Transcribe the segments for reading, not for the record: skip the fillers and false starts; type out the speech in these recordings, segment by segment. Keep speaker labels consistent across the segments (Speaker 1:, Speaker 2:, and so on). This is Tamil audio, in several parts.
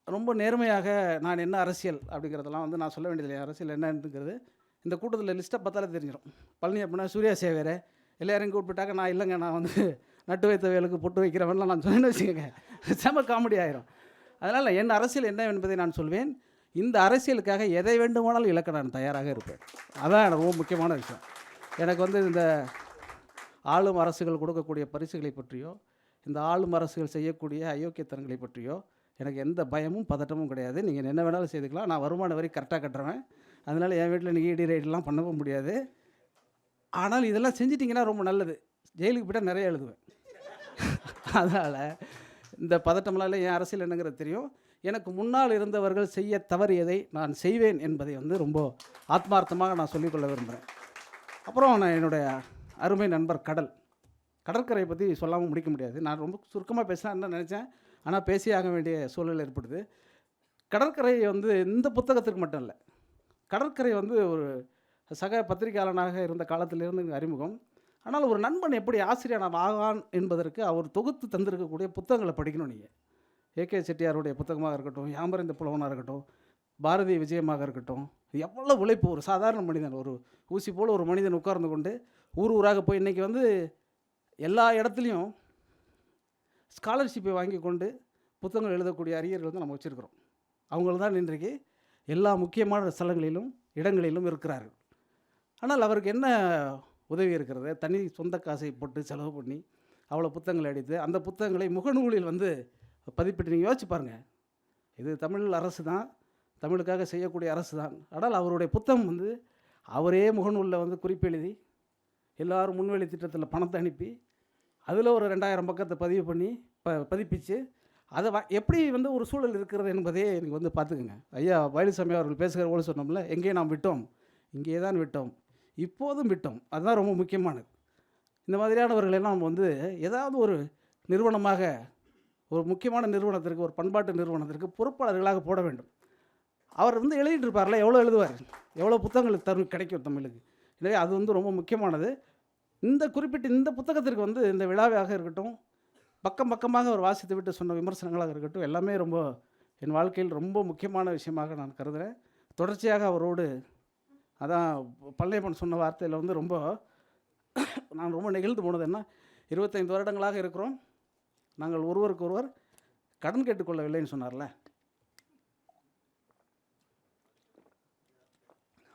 Speaker 1: ரொம்ப நேர்மையாக நான் என்ன அரசியல் அப்படிங்கிறதெல்லாம் வந்து நான் சொல்ல வேண்டியதில்லை. அரசியல் என்னன்னுங்கிறது இந்த கூட்டத்தில் லிஸ்ட்டை பார்த்தாலே தெரிஞ்சிடும். பழனி அப்படின்னா சூர்யா சேவரே எல்லாரையும் கூப்பிட்டாக்க நான் இல்லைங்க, நான் வந்து நட்டு வைத்த வேலுக்கு பொட்டு வைக்கிறவன்லாம் நான் சொன்னேன்னு வச்சுக்கோங்க, செம காமெடி ஆயிரும். அதனால் என் அரசியல் என்ன என்பதை நான் சொல்வேன். இந்த அரசியலுக்காக எதை வேண்டுமானாலும் இழக்க நான் தயாராக இருப்பேன். அதான் எனக்கு ரொம்ப முக்கியமான விஷயம். எனக்கு வந்து இந்த ஆளும் அரசுகள் கொடுக்கக்கூடிய பரிசுகளை பற்றியோ, இந்த ஆளும் அரசுகள் செய்யக்கூடிய அயோக்கியத்தனங்களை பற்றியோ எனக்கு எந்த பயமும் பதட்டமும் கிடையாது. நீங்கள் என்ன வேணாலும் செய்துக்கலாம். நான் வருமான வரி கரெக்டாக கட்டுறேன். அதனால் என் வீட்டில் நீங்கள் இடி ரைடெலாம் பண்ணவும் முடியாது. ஆனால் இதெல்லாம் செஞ்சிட்டிங்கன்னா ரொம்ப நல்லது. ஜெயிலுக்கு போய்ட்டால் நிறைய எழுதுவேன். அதனால் இந்த பதட்டமெல்லாம் இல்லை. என் அரசியல் என்னங்கிறது தெரியும். எனக்கு முன்னால் இருந்தவர்கள் செய்ய தவறியதை நான் செய்வேன் என்பதை வந்து ரொம்ப ஆத்மார்த்தமாக நான் சொல்லிக்கொள்ள விரும்புகிறேன். அப்புறம் நான் என்னுடைய அருமை நண்பர் கடற்கரையை பற்றி சொல்லாமல் முடிக்க முடியாது. நான் ரொம்ப சுருக்கமாக பேசலான்னு நினச்சேன். ஆனால் பேசியே ஆக வேண்டிய சூழல் ஏற்படுது. கடற்கரை வந்து இந்த புத்தகத்துக்கு மட்டும் இல்லை. கடற்கரை வந்து ஒரு சக பத்திரிகையாளனாக இருந்த காலத்திலிருந்து எனக்கு அறிமுகம். ஆனால் ஒரு நண்பன் எப்படி ஆசிரியர் ஆகான் என்பதற்கு அவர் தொகுத்து தந்திருக்கக்கூடிய புத்தகங்களை படிக்கணும் நீங்கள். ஏகே செட்டியாருடைய புத்தகமாக இருக்கட்டும், யாமறிந்த புலவனாக இருக்கட்டும், பாரதி விஜயமாக இருக்கட்டும், எவ்வளோ உழைப்பு ஒரு சாதாரண மனிதன், ஒரு ஊசி போல் ஒரு மனிதன் உட்கார்ந்து கொண்டு ஊர் ஊராக போய் இன்றைக்கி வந்து எல்லா இடத்துலையும் ஸ்காலர்ஷிப்பை வாங்கி கொண்டு புத்தகங்கள் எழுதக்கூடிய அறிஞர்கள் வந்து நம்ம வச்சுருக்கிறோம். அவங்கள தான் இன்றைக்கு எல்லா முக்கியமான ஸ்தலங்களிலும் இடங்களிலும் இருக்கிறார்கள். ஆனால் அவருக்கு என்ன உதவி இருக்கிறது? தனி சொந்த காசை போட்டு செலவு பண்ணி அவ்வளோ புத்தகங்களை அடித்து அந்த புத்தகங்களை முகநூலில் வந்து பதிப்பிட்டு நீங்கள் யோசிச்சு பாருங்கள். இது தமிழ் அரசு தான், தமிழுக்காக செய்யக்கூடிய அரசு தான். ஆனால் அவருடைய புத்தகம் வந்து அவரே முகநூலில் வந்து குறிப்பெழுதி எல்லோரும் முன்வெளி திட்டத்தில் பணத்தை அனுப்பி அதில் ஒரு 2000 பக்கத்தை பதிவு பண்ணி பதிப்பிச்சு அதை எப்படி வந்து ஒரு சூழல் இருக்கிறது என்பதே எனக்கு வந்து பார்த்துக்குங்க. ஐயா பழனிசாமி அவர்கள் பேசுகிற போல சொன்னோம்ல, எங்கே நாம் விட்டோம், இங்கே தான் விட்டோம், இப்போதும் விட்டோம். அதுதான் ரொம்ப முக்கியமானது. இந்த மாதிரியானவர்களெல்லாம் நம்ம வந்து ஏதாவது ஒரு நிறுவனமாக, ஒரு முக்கியமான நிறுவனத்திற்கு, ஒரு பண்பாட்டு நிறுவனத்திற்கு பொறுப்பாளர்களாக போட வேண்டும். அவர் வந்து எழுதிட்டு இருப்பார்ல, எவ்வளோ எழுதுவார், எவ்வளோ புத்தகங்களுக்கு கிடைக்கும் தமிழுக்கு. எனவே அது வந்து ரொம்ப முக்கியமானது. இந்த குறிப்பிட்ட இந்த புத்தகத்திற்கு வந்து இந்த விழாவாக இருக்கட்டும், பக்கம் பக்கமாக அவர் வாசித்து விட்டு சொன்ன விமர்சனங்களாக இருக்கட்டும், எல்லாமே ரொம்ப என் வாழ்க்கையில் ரொம்ப முக்கியமான விஷயமாக நான் கருதுகிறேன். தொடர்ச்சியாக அவரோடு அதான் பழனியப்பன் சொன்ன வார்த்தையில் வந்து ரொம்ப நான் ரொம்ப நெகிழ்ந்து போனது என்ன, 25 வருடங்களாக இருக்கிறோம், நாங்கள் ஒருவருக்கு ஒருவர் கடன் கேட்டுக்கொள்ளவில்லைன்னு சொன்னார்ல,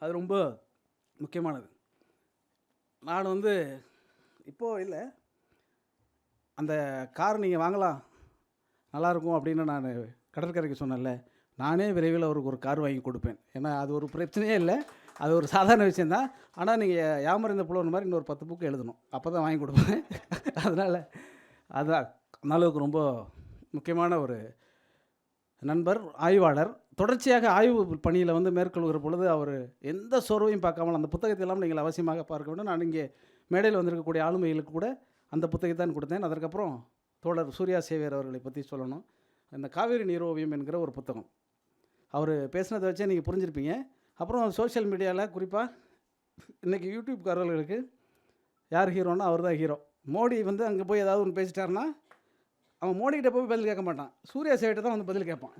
Speaker 1: அது ரொம்ப முக்கியமானது. நான் வந்து இப்போது இல்லை, அந்த கார் நீங்கள் வாங்கலாம் நல்லாயிருக்கும் அப்படின்னு நான் கடற்கரைக்கு சொன்னேன்ல, நானே விரைவில் அவருக்கு ஒரு கார் வாங்கி கொடுப்பேன். ஏன்னா அது ஒரு பிரச்சனையே இல்லை, அது ஒரு சாதாரண விஷயந்தான். ஆனால் நீங்கள் யாமறிந்த புலவன் மாதிரி இன்னொரு 10 புக்கு எழுதணும், அப்போ தான் வாங்கி கொடுப்பேன். அதனால் அதுதான் அந்த அளவுக்கு ரொம்ப முக்கியமான ஒரு நண்பர், ஆய்வாளர். தொடர்ச்சியாக ஆய்வு பணியில் வந்து மேற்கொள்கிற பொழுது அவர் எந்த சோர்வையும் பார்க்காமல் அந்த புத்தகத்தை எல்லாம் நீங்கள் அவசியமாக பார்க்க வேண்டும். நான் இங்கே மேடையில் வந்திருக்கக்கூடிய ஆளுமைகளுக்கு கூட அந்த புத்தகத்தை தான் கொடுத்தேன். அதற்கப்புறம் தோழர் சூர்யா சேவியர் அவர்களை பற்றி சொல்லணும். இந்த காவேரி நீரோவியம் என்கிற ஒரு புத்தகம் அவர் பேசுனதை வச்சே நீங்கள் புரிஞ்சிருப்பீங்க. அப்புறம் சோஷியல் மீடியாவில் குறிப்பாக இன்றைக்கி யூடியூப்காரர்களுக்கு யார் ஹீரோன்னா அவர் தான் ஹீரோ. மோடி வந்து அங்கே போய் ஏதாவது ஒன்று பேசிட்டாருன்னா அவன் மோடிக்கிட்ட போய் பதில் கேட்க மாட்டான், சூர்யா சேவிட்ட தான் வந்து பதில் கேட்பான்.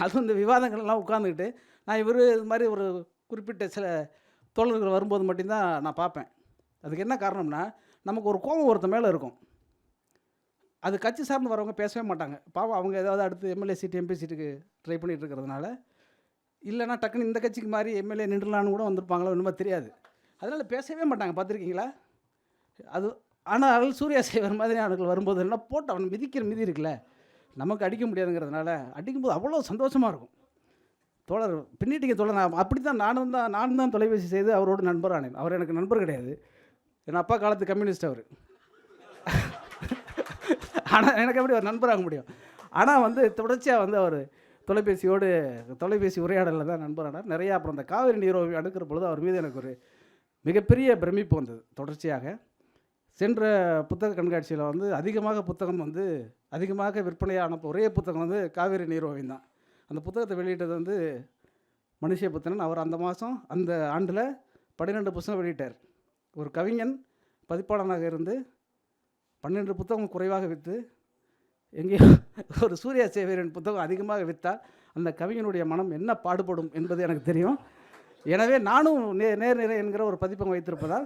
Speaker 1: அது வந்து விவாதங்கள்லாம் உட்காந்துக்கிட்டு நான் இவர் இது மாதிரி ஒரு குறிப்பிட்ட சில தோழர்கள் வரும்போது மட்டும்தான் நான் பார்ப்பேன். அதுக்கு என்ன காரணம்னா, நமக்கு ஒரு கோபம் ஒருத்த மேலே இருக்கும். அது கட்சி சார்ந்து வரவங்க பேசவே மாட்டாங்க. பாவம் அவங்க ஏதாவது அடுத்து எம்எல்ஏ சீட்டு எம்பி சீட்டுக்கு ட்ரை பண்ணிகிட்டு இருக்கிறதுனால, இல்லைனா டக்குன்னு இந்த கட்சிக்கு மாதிரி எம்எல்ஏ நின்றுலான்னு கூட வந்திருப்பாங்களோ என்னமோ தெரியாது. அதனால் பேசவே மாட்டாங்க, பார்த்துருக்கீங்களா? அது ஆனால் சூர்யா சேவர் மாதிரி அவர்கள் வரும்போது என்ன போட்டு அவன் மிதிக்கிற மிதி இருக்குல்ல, நமக்கு அடிக்க முடியாதுங்கிறதுனால அடிக்கும்போது அவ்வளோ சந்தோஷமாக இருக்கும். தோழர் பின்னிட்டிங்க தோழர், அப்படி தான் நானும் தான் தொலைபேசி செய்து அவரோடு நண்பர் ஆனேன். அவர் எனக்கு நண்பர் கிடையாது, என் அப்பா காலத்து கம்யூனிஸ்ட் அவர். ஆனால் எனக்கு எப்படி ஒரு நண்பராக முடியும்? ஆனால் வந்து தொடர்ச்சியாக வந்து அவர் தொலைபேசி உரையாடலில் தான் நண்பரானார். நிறையா அப்புறம் அந்த காவிரி நீரோவியம் அடுக்கிற பொழுது அவர் மீது எனக்கு ஒரு மிகப்பெரிய பிரமிப்பு வந்தது. தொடர்ச்சியாக சென்ற புத்தக கண்காட்சியில் வந்து அதிகமாக விற்பனையான ஒரே புத்தகம் வந்து காவிரி நீரோவியம் தான். அந்த புத்தகத்தை வெளியிட்டது வந்து மனுஷபுத்திரன். அவர் அந்த ஆண்டில் 12 புத்தகம் வெளியிட்டார். ஒரு கவிஞன் பதிப்பாளனாக இருந்து 12 புத்தகம் குறைவாக விற்று எங்கேயோ ஒரு சூர்யா சேவியரின் புத்தகம் அதிகமாக விற்றால் அந்த கவிஞனுடைய மனம் என்ன பாடுபடும் என்பது எனக்கு தெரியும். எனவே நானும் நேர்நிறை என்கிற ஒரு பதிப்பகம் வைத்திருப்பதால்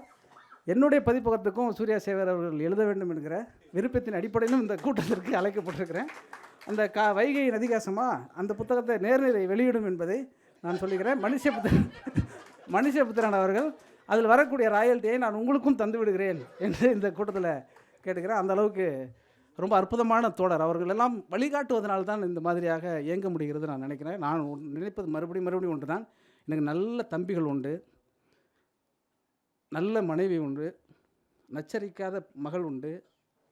Speaker 1: என்னுடைய பதிப்பகத்துக்கும் சூர்யா சேவியர் அவர்கள் எழுத வேண்டும் என்கிற விருப்பத்தின் அடிப்படையிலும் இந்த கூட்டத்திற்கு அழைக்கப்பட்டிருக்கிறேன். அந்த வைகை நதிகாசமாக அந்த புத்தகத்தை நேர்நிறை வெளியிடும் என்பதை நான் சொல்லுகிறேன். மனுஷபுத்திரன் அவர்கள் அதில் வரக்கூடிய ராயல்ட்டியை நான் உங்களுக்கும் தந்து விடுகிறேன் என்று இந்த கூட்டத்தில் கேட்டுக்கிறேன். அந்த அளவுக்கு ரொம்ப அற்புதமான தோழர். அவர்கள் எல்லாம் வழிகாட்டுவதனால்தான் இந்த மாதிரியாக இயங்க முடிகிறது நான் நினைக்கிறேன். நான் நினைப்பது மறுபடியும் ஒன்று தான். எனக்கு நல்ல தம்பிகள் உண்டு, நல்ல மனைவி உண்டு, நச்சரிக்காத மகள் உண்டு,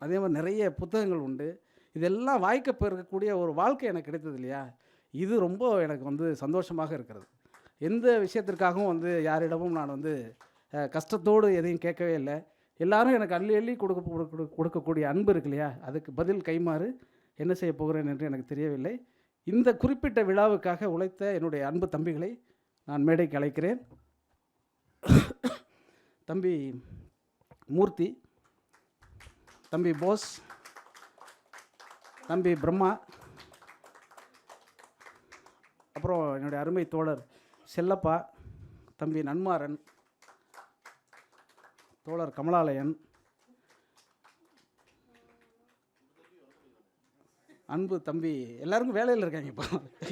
Speaker 1: அதே மாதிரி நிறைய புத்தகங்கள் உண்டு. இதெல்லாம் வாய்க்க பெறக்கூடிய ஒரு வாழ்க்கை எனக்கு கிடைத்தது இல்லையா, இது ரொம்ப எனக்கு வந்து சந்தோஷமாக இருக்கிறது. எந்த விஷயத்திற்காகவும் வந்து யாரிடமும் நான் வந்து கஷ்டத்தோடு எதையும் கேட்கவே இல்லை. எல்லாரும் எனக்கு அள்ளி அள்ளி கொடுக்கக்கூடிய அன்பு இருக்கு இல்லையா, அதுக்கு பதில் கைமாறு என்ன செய்ய போகிறேன் என்று எனக்கு தெரியவில்லை. இந்த குறிப்பிட்ட விழாவுக்காக உழைத்த என்னுடைய அன்பு தம்பிகளை நான் மேடைக்கு அழைக்கிறேன். தம்பி மூர்த்தி, தம்பி போஸ், தம்பி பிரம்மா, அப்புறம் என்னுடைய அருமை தோழர் செல்லப்பா, தம்பி நன்மாறன், தோழர் கமலாலயன், அன்பு தம்பி, எல்லாருக்கும் வேலையில் இருக்காங்க இப்போ,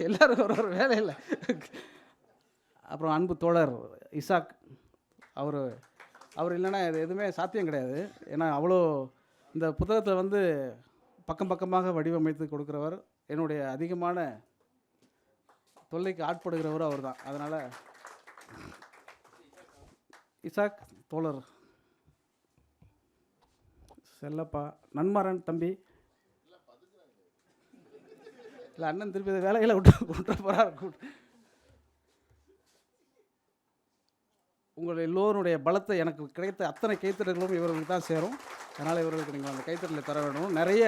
Speaker 1: எல்லாருக்கும் ஒரு வேலையில். அப்புறம் அன்பு தோழர் இசாக், அவர் இல்லைன்னா இது எதுவுமே சாத்தியம் கிடையாது. ஏன்னா அவ்வளோ இந்த புத்தகத்தை வந்து பக்கமாக வடிவமைத்து கொடுக்குறவர், என்னுடைய அதிகமான தொல்லைக்கு ஆட்படுகிறவரும் அவர் தான். அதனால் இசாக், தோழர் செல்லப்பா, நன்மாறன் தம்பி, இல்லை அண்ணன் திருப்பி இதை வேலைகளை விட்டு போகிறார். உங்கள் எல்லோருடைய பலத்தை எனக்கு கிடைத்த அத்தனை கைத்தறல்களும் இவர்களுக்கு தான் சேரும். அதனால் இவர்களுக்கு நீங்கள் அந்த கைத்தறலை தர வேணும். நிறைய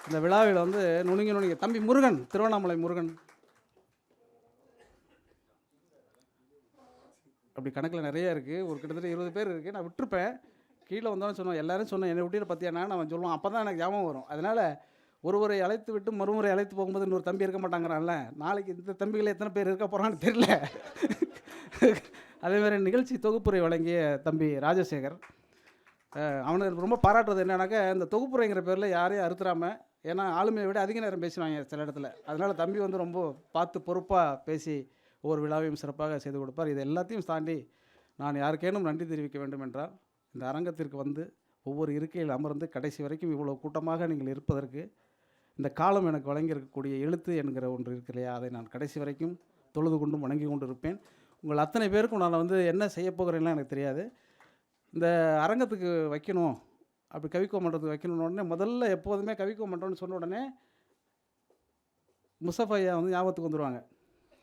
Speaker 1: இந்த விழாவில் வந்து நுணுங்கி தம்பி முருகன், திருவண்ணாமலை முருகன், அப்படி கணக்கில் நிறைய இருக்குது. ஒரு கிட்டத்தட்ட 20 பேர் இருக்குது. நான் விட்டுருப்பேன், கீழே வந்தோன்னு சொன்னோம். எல்லோரும் சொன்னேன் என்னை விட்டு பார்த்தியானா நான் சொல்லுவோம். அப்போ தான் எனக்கு ஞாபகம் வரும். அதனால் ஒருவரை அழைத்து விட்டு மறுமுறை அழைத்து போகும்போது இன்னொரு தம்பி இருக்க மாட்டாங்கிறான்ல, நாளைக்கு இந்த தம்பிகளை எத்தனை பேர் இருக்க போகிறான்னு தெரியல. அதேமாதிரி நிகழ்ச்சி தொகுப்புரை வழங்கிய தம்பி ராஜசேகர், அவனுக்கு ரொம்ப பாராட்டுறது என்னன்னாக்கா, இந்த தொகுப்புரைங்கிற பேரில் யாரையும் அறுத்துறாமல், ஏன்னா ஆளுமையை விட அதிக நேரம் பேசுவாங்க சில இடத்துல. அதனால் தம்பி வந்து ரொம்ப பார்த்து பொறுப்பாக பேசி ஒவ்வொரு விழாவையும் சிறப்பாக செய்து கொடுப்பார். இது எல்லாத்தையும் தாண்டி நான் யாருக்கேனும் நன்றி தெரிவிக்க வேண்டும் என்றால், இந்த அரங்கத்திற்கு வந்து ஒவ்வொரு இருக்கையில் அமர்ந்து கடைசி வரைக்கும் இவ்வளோ கூட்டமாக நீங்கள் இருப்பதற்கு இந்த காலம் எனக்கு வழங்கியிருக்கக்கூடிய எழுத்து என்கிற ஒன்று இருக்கு இல்லையா, அதை நான் கடைசி வரைக்கும் தொழுது கொண்டும் வணங்கி கொண்டு இருப்பேன். உங்கள் அத்தனை பேருக்கும் நான் வந்து என்ன செய்ய போகிறேன்லாம் எனக்கு தெரியாது. இந்த அரங்கத்துக்கு வைக்கணும், அப்படி கவிக்கோ மன்றத்துக்கு வைக்கணும்னு உடனே முதல்ல எப்போதுமே கவிக்கோ மன்றம்னு சொன்ன உடனே முஸ்தஃபையா வந்து ஞாபகத்துக்கு வந்துடுவாங்க.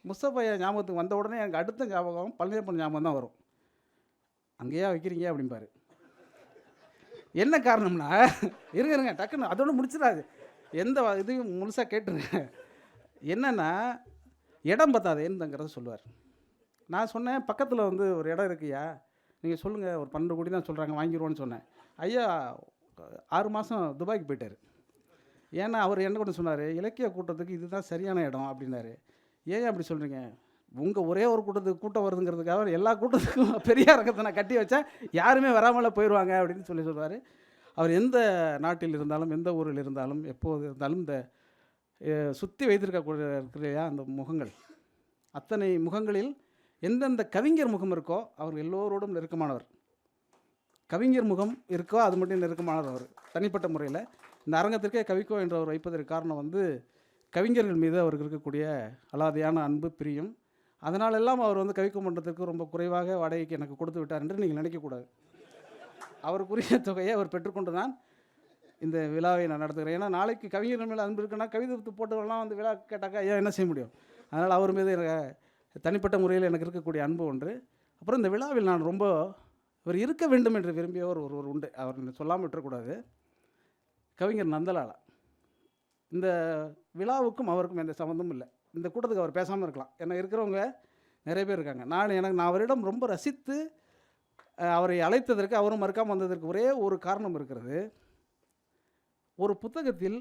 Speaker 1: முஸ்தஃபையா ஞாபகத்துக்கு வந்த உடனே எனக்கு அடுத்த ஞாபகம் பழனியப்பன் ஞாபகம் தான் வரும். அங்கேயா வைக்கிறீங்க அப்படிம்பாரு. என்ன காரணம்னா, இருங்க டக்குன்னு அதோட முடிச்சிடாது, எந்த இதையும் முழுசாக கேட்டுருங்க. என்னென்னா இடம் பத்தாதேன்னுங்கிறத சொல்லுவார். நான் சொன்னேன் பக்கத்தில் வந்து ஒரு இடம் இருக்குயா, நீங்கள் சொல்லுங்கள், ஒரு 12 கோடி தான் சொல்கிறாங்க, வாங்கிடுவோன்னு சொன்னேன். ஐயா 6 மாதம் துபாய்க்கு போயிட்டார். ஏன்னா அவர் என்ன கூட சொன்னார், இலக்கிய கூட்டத்துக்கு இதுதான் சரியான இடம் அப்படின்னாரு. ஏன் அப்படி சொல்கிறீங்க, உங்கள் ஒரே ஒரு கூட்டம் வருதுங்கிறதுக்காக எல்லா கூட்டத்துக்கும் பெரிய அரங்கத்தை நான் கட்டி வச்சா யாருமே வராமல போயிடுவாங்க அப்படின்னு சொல்லுவார். அவர் எந்த நாட்டில் இருந்தாலும் எந்த ஊரில் இருந்தாலும் எப்போது இருந்தாலும் இந்த சுற்றி வைத்திருக்கக்கூடிய இல்லையா அந்த முகங்கள், அத்தனை முகங்களில் எந்தெந்த கவிஞர் முகம் இருக்கோ அவர் எல்லோரோடும் நெருக்கமானவர். கவிஞர் முகம் இருக்கோ அது மட்டும் நெருக்கமானவர் அவர் தனிப்பட்ட முறையில். இந்த அரங்கத்திற்கே கவிக்கோ என்று அவர் வைப்பதற்கு காரணம் வந்து கவிஞர்கள் மீது அவருக்கு இருக்கக்கூடிய அலாதையான அன்பு, பிரியம். அதனாலெல்லாம் அவர் வந்து கவிக்கோ மன்றத்திற்கு ரொம்ப குறைவாக வாடகைக்கு எனக்கு கொடுத்து விட்டார் என்று நீங்கள் நினைக்கக்கூடாது. அவருக்குரிய தொகையை அவர் பெற்றுக்கொண்டு தான் இந்த விழாவை நான் நடத்துகிறேன். ஏன்னா நாளைக்கு கவிஞர்கள் மேலே அன்பு இருக்குன்னா கவிதை போட்டுலாம் வந்து விழா கேட்டாக்கா ஐயா என்ன செய்ய முடியும். அதனால் அவர் மீது தனிப்பட்ட முறையில் எனக்கு இருக்கக்கூடிய அன்பு ஒன்று. அப்புறம் இந்த விழாவில் நான் ரொம்ப இவர் இருக்க வேண்டும் என்று விரும்பியவர் ஒருவர் உண்டு, அவர் சொல்லாமல் விட்டுறக்கூடாது. கவிஞர் நந்தலாலா. இந்த விழாவுக்கும் அவருக்கும் எந்த சம்மந்தமும் இல்லை. இந்த கூட்டத்துக்கு அவர் பேசாமல் இருக்கலாம், ஏன்னா இருக்கிறவங்க நிறைய பேர் இருக்காங்க. நான் அவரிடம் ரொம்ப ரசித்து அவரை அழைத்ததற்கு, அவரும் மறுக்காமல் வந்ததற்கு ஒரே ஒரு காரணம் இருக்கிறது. ஒரு புத்தகத்தில்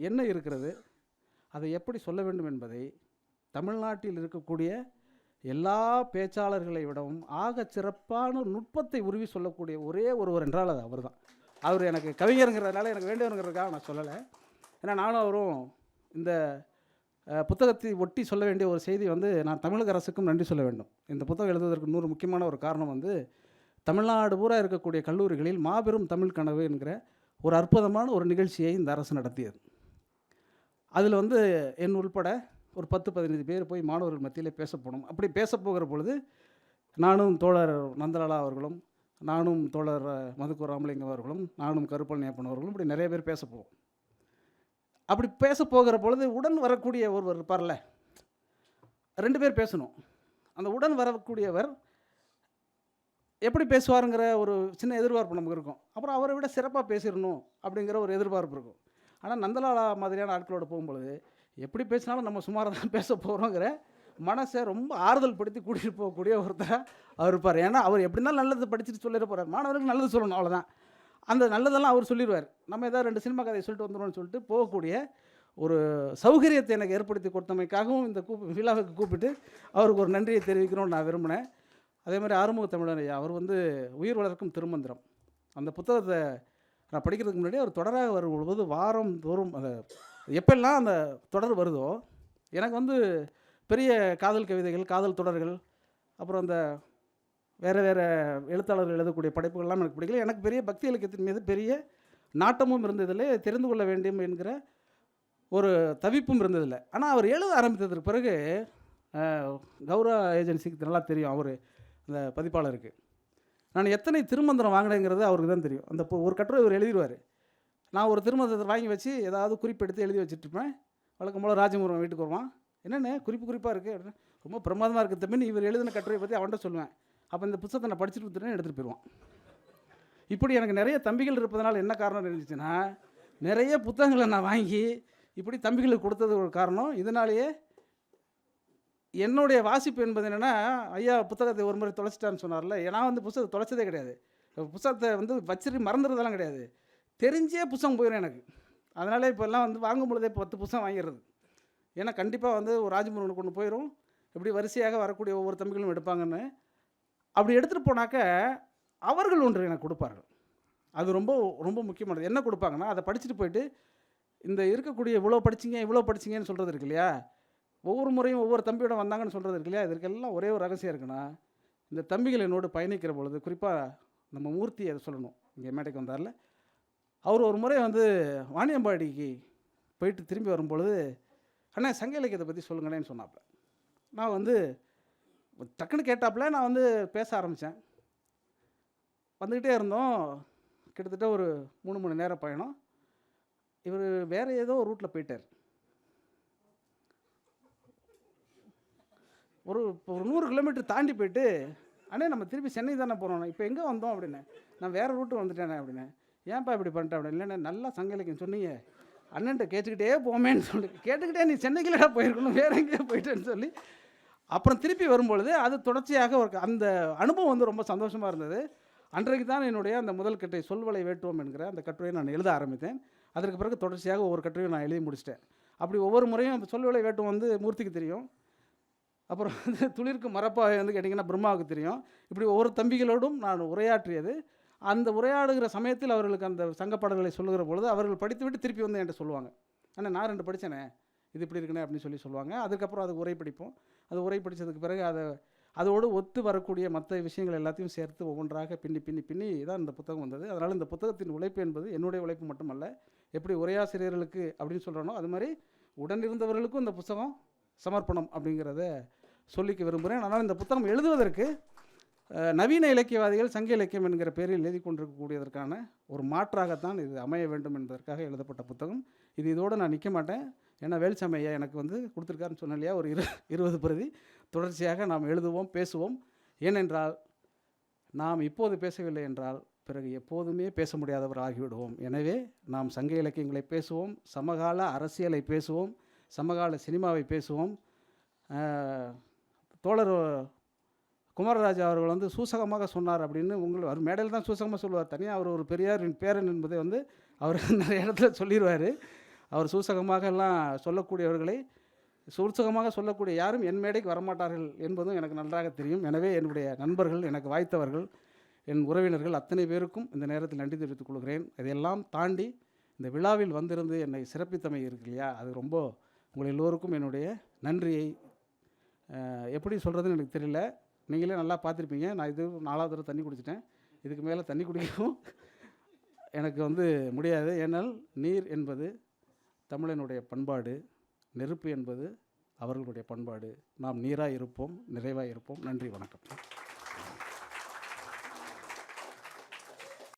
Speaker 1: என்ன இருக்கிறது, அதை எப்படி சொல்ல வேண்டும் என்பதை தமிழ்நாட்டில் இருக்கக்கூடிய எல்லா பேச்சாளர்களை விடவும் ஆக சிறப்பான நுட்பத்தை உருவி சொல்லக்கூடிய ஒரே ஒருவர் என்றால் அது அவர் தான். அவர் எனக்கு கவிஞருங்கிறதுனால எனக்கு வேண்டியவருங்கிறதுக்காக நான் சொல்லலை. ஏன்னா நானும் அவரும் இந்த புத்தகத்தை ஒட்டி சொல்ல வேண்டிய ஒரு செய்தி வந்து நான் தமிழக அரசுக்கும் நன்றி சொல்ல வேண்டும். இந்த புத்தகம் எழுதுவதற்கு இன்னொரு முக்கியமான ஒரு காரணம் வந்து தமிழ்நாடு பூரா இருக்கக்கூடிய கல்லூரிகளில் மாபெரும் தமிழ் கனவு என்கிற ஒரு அற்புதமான ஒரு நிகழ்ச்சியை இந்த அரசு நடத்தியது. அதில் வந்து என் உள்பட ஒரு 10-15 பேர் போய் மாணவர்கள் மத்தியிலே பேச போனோம். அப்படி பேச போகிற பொழுது நானும் தோழர் நந்தலாலா அவர்களும், நானும் தோழர் மதுக்கூர் ராமலிங்கம் அவர்களும், நானும் கருப்பழனியப்பன் அவர்களும் இப்படி நிறைய பேர் பேச போவோம். அப்படி பேச போகிற பொழுது உடன் வரக்கூடிய ஒருவர் இருப்பார்ல, 2 பேர் பேசணும். அந்த உடன் வரக்கூடியவர் எப்படி பேசுவாருங்கிற ஒரு சின்ன எதிர்பார்ப்பு நமக்கு இருக்கும். அப்புறம் அவரை விட சிறப்பாக பேசிடணும் அப்படிங்கிற ஒரு எதிர்பார்ப்பு இருக்கும். ஆனால் நந்தலாலா மாதிரியான ஆட்களோடு போகும்பொழுது எப்படி பேசினாலும் நம்ம சுமாராக தான் பேச போகிறோங்கிற மனசை ரொம்ப ஆறுதல் படுத்தி கூட்டிகிட்டு போகக்கூடிய ஒருத்தர் அவர் இருப்பார். ஏன்னா அவர் எப்படினாலும் நல்லது படிச்சுட்டு சொல்லிட போகிறார், மாணவர்களுக்கு நல்லது சொல்லணும், அவ்வளோதான். அந்த நல்லதெல்லாம் அவர் சொல்லிடுவார். நம்ம ஏதாவது 2 சினிமா கதையை சொல்லிட்டு வந்துடுவோம்னு சொல்லிட்டு போகக்கூடிய ஒரு சௌகரியத்தை எனக்கு ஏற்படுத்தி கொடுத்தமைக்காகவும் இந்த விழாவுக்கு கூப்பிட்டு அவருக்கு ஒரு நன்றியை தெரிவிக்கணும்னு நான் விரும்பினேன். அதே மாதிரி ஆறுமுக தமிழன் ஐயா அவர் வந்து உயிர் வளர்க்கும் திருமந்திரம் அந்த புத்தகத்தை நான் படிக்கிறதுக்கு முன்னாடி அவர் தொடராக வரும்பொழுது வாரம் தோறும் அதை எப்பெல்லாம் அந்த தொடர் வருதோ எனக்கு வந்து பெரிய காதல் கவிதைகள், காதல் தொடர்கள், அப்புறம் அந்த வேறு வேறு எழுத்தாளர்கள் எழுதக்கூடிய படைப்புகள்லாம் எனக்கு பிடிக்கல. எனக்கு பெரிய பக்தி இலக்கியத்தின் மீது பெரிய நாட்டமும் இருந்ததில்லை, தெரிந்து கொள்ள வேண்டும் என்கிற ஒரு தவிப்பும் இருந்ததில்லை. ஆனால் அவர் எழுத ஆரம்பித்ததற்கு பிறகு கௌரவ ஏஜென்சிக்கு நல்லா தெரியும், அவர் அந்த பதிப்பாளருக்கு நான் எத்தனை திருமந்திரம் வாங்கினேங்கிறது அவருக்கு தான் தெரியும். அந்த ஒரு கட்டுரை இவர் எழுதிடுவார். நான் ஒரு திருமந்திரத்தை வாங்கி வச்சு ஏதாவது குறிப்பெடுத்து எழுதி வச்சுட்ருப்பேன். வழக்கம் போல் ராஜமுருகன் வீட்டுக்கு வருவான், என்னென்ன குறிப்பாக இருக்குது அப்படின்னு, ரொம்ப பிரமாதமாக இருக்குது தம்பின்னு இவர் எழுதின கட்டுரையை பற்றி அவன்கிட்ட சொல்லுவேன். அப்போ இந்த புத்தகத்தை நான் படிச்சுட்டு வந்துட்டேன்னு எடுத்துகிட்டு போயிடுவான். இப்படி எனக்கு நிறைய தம்பிகள் இருப்பதனால என்ன காரணம் இருந்துச்சுன்னா, நிறைய புத்தகங்களை நான் வாங்கி இப்படி தம்பிகளுக்கு கொடுத்தது ஒரு காரணம். இதனாலேயே என்னுடைய வாசிப்பு என்பது என்னென்னா, ஐயா புத்தகத்தை ஒரு முறை தொலைச்சிட்டான்னு சொன்னார்ல, நான் வந்து புத்தகத்தை தொலைச்சதே கிடையாது. புத்தகத்தை வந்து வச்சுட்டு மறந்துடுறதெல்லாம் கிடையாது, தெரிஞ்சே புத்தகம் போயிடும் எனக்கு. அதனால் இப்போல்லாம் வந்து வாங்கும் பொழுதே 10 புத்தகம் வாங்கிடுறது. ஏன்னா கண்டிப்பாக வந்து ஒரு ராஜமுருகனுக்கு ஒன்று போயிடும், இப்படி வரிசையாக வரக்கூடிய ஒவ்வொரு தம்பிகளும் எடுப்பாங்கன்னு. அப்படி எடுத்துகிட்டு போனாக்க அவர்கள் ஒன்று எனக்கு கொடுப்பார்கள். அது ரொம்ப ரொம்ப முக்கியமானது. என்ன கொடுப்பாங்கன்னா, அதை படிச்சுட்டு போயிட்டு இந்த இருக்கக்கூடிய இவ்வளோ படிச்சிங்கன்னு சொல்கிறது இருக்கு இல்லையா, ஒவ்வொரு முறையும் ஒவ்வொரு தம்பியோட வந்தாங்கன்னு சொல்கிறது இருக்கு இல்லையா, இதற்கெல்லாம் ஒரே ஒரு ரகசியம் இருக்குன்னா, இந்த தம்பிகள் என்னோடு பயணிக்கிற பொழுது குறிப்பாக நம்ம மூர்த்தி அதை சொல்லணும், இங்கே மேடைக்கு வந்தார்ல, அவர் ஒரு முறை வந்து வாணியம்பாடிக்கு போயிட்டு திரும்பி வரும்பொழுது, அண்ணா சங்க இலக்கியத்தை பற்றி சொல்லுங்களேன்னு சொன்னாப்புல. நான் வந்து டக்குன்னு கேட்டாப்புல நான் வந்து பேச ஆரம்பித்தேன். வந்துக்கிட்டே இருந்தோம், கிட்டத்தட்ட ஒரு 3 மணி நேரம் பயணம். இவர் வேறு ஏதோ ஒரு ரூட்டில் போயிட்டார். ஒரு 100 கிலோமீட்டர் தாண்டி போயிட்டு, அண்ணே நம்ம திருப்பி சென்னை தானே போகிறோம், இப்போ எங்கே வந்தோம் அப்படின்னு, நான் வேறு ரூட்டு வந்துட்டேனே அப்படின்னு. ஏன்ப்பா இப்படி பண்ணிட்டேன் அப்படின்னு. இல்லைண்ணே நல்லா சங்க இலக்கியம் சொன்னீங்க, அண்ணன்ட்ட கேட்டுக்கிட்டே போமேன்னு சொல்லி கேட்டுக்கிட்டே நீ சென்னைக்குள்ளே போயிருக்கணும், வேறு எங்கேயோ போயிட்டேன்னு சொல்லி அப்புறம் திருப்பி வரும்பொழுது அது தொடர்ச்சியாக ஒரு அந்த அனுபவம் வந்து ரொம்ப சந்தோஷமாக இருந்தது. அன்றைக்கு தான் என்னுடைய அந்த முதல் கட்டுரை சொல்வலை வேட்டுவோம் என்கிற அந்த கட்டுரையை நான் எழுத ஆரம்பித்தேன். அதற்கு பிறகு தொடர்ச்சியாக ஒவ்வொரு கட்டுரையும் நான் எழுதி முடிச்சிட்டேன். அப்படி ஒவ்வொரு முறையும் அந்த சொல்வலை வேட்டுவோம் வந்து மூர்த்திக்கு தெரியும், அப்புறம் வந்து துளிர்க்கு மரப்பாவை வந்து கேட்டிங்கன்னா பிரம்மாவுக்கு தெரியும். இப்படி ஒவ்வொரு தம்பிகளோடும் நான் உரையாற்றியது. அந்த உரையாடுகிற சமயத்தில் அவர்களுக்கு அந்த சங்கப்பாடல்களை சொல்லுகிற பொழுது அவர்கள் படித்துவிட்டு திருப்பி வந்து என்கிட்ட சொல்லுவாங்க, ஆனால் நான் 2 படித்தேனே இது இப்படி இருக்குண்ணே அப்படின்னு சொல்லுவாங்க. அதுக்கப்புறம் அது உரை படிப்போம். அது உரை படித்ததுக்கு பிறகு அதோடு ஒத்து வரக்கூடிய மற்ற விஷயங்கள் எல்லாத்தையும் சேர்த்து ஒவ்வொன்றாக பின்னி தான் இந்த புத்தகம் வந்தது. அதனால் இந்த புத்தகத்தின் உழைப்பு என்பது என்னுடைய உழைப்பு மட்டுமல்ல, எப்படி உரையாசிரியர்களுக்கு அப்படின்னு சொல்கிறனோ அது மாதிரி உடன் இருந்தவர்களுக்கும் இந்த புத்தகம் சமர்ப்பணம் அப்படிங்கிறத சொல்லிக்க விரும்புகிறேன். ஆனால் இந்த புத்தகம் எழுதுவதற்கு நவீன இலக்கியவாதிகள் சங்க இலக்கியம் என்கிற பேரில் எழுதி கொண்டிருக்கக்கூடியதற்கான ஒரு மாற்றாகத்தான் இது அமைய வேண்டும் என்பதற்காக எழுதப்பட்ட புத்தகம். இதோடு நான் நிற்க மாட்டேன். ஏன்னா வேல்சாமி ஐயா எனக்கு வந்து கொடுத்துருக்காருன்னு சொன்ன இல்லையா, ஒரு 20 பிரதி தொடர்ச்சியாக நாம் எழுதுவோம், பேசுவோம். ஏனென்றால் நாம் இப்போது பேசவில்லை என்றால் பிறகு எப்போதுமே பேச முடியாதவர் ஆகிவிடுவோம். எனவே நாம் சங்க இலக்கியங்களை பேசுவோம், சமகால அரசியலை பேசுவோம், சமகால சினிமாவை பேசுவோம். தோழர் குமாரராஜா அவர்கள் வந்து சூசகமாக சொன்னார் அப்படின்னு அவர் மேடையில் தான் சூசகமாக சொல்லுவார், தனியாக அவர் ஒரு பெரியாரின் பேரன் என்பதை வந்து அவர் நிறைய இடத்துல சொல்லிடுவார். அவர் சூசகமாக எல்லாம் சொல்லக்கூடியவர்களை சூசகமாக சொல்லக்கூடிய யாரும் என் மேடைக்கு வரமாட்டார்கள் என்பதும் எனக்கு நன்றாக தெரியும். எனவே என்னுடைய நண்பர்கள், எனக்கு வாய்த்தவர்கள், என் உறவினர்கள் அத்தனை பேருக்கும் இந்த நேரத்தில் நன்றி தெரிவித்துக் கொள்கிறேன். இதையெல்லாம் தாண்டி இந்த விழாவில் வந்திருந்து என்னை சிறப்பித்தமை இருக்கு இல்லையா, அது ரொம்ப உங்கள் எல்லோருக்கும் என்னுடைய நன்றியை எப்படி சொல்கிறதுன்னு எனக்கு தெரியல. நீங்களே நல்லா பார்த்துருப்பீங்க. நான் இது 4வது தடவை தண்ணி குடிச்சிட்டேன். இதுக்கு மேலே தண்ணி குடிக்கவும் எனக்கு முடியாது. ஏனால் நீர் என்பது தமிழனுடைய பண்பாடு, நெருப்பு என்பது அவர்களுடைய பண்பாடு. நாம் நீராக இருப்போம், நிறைவாக இருப்போம். நன்றி, வணக்கம்.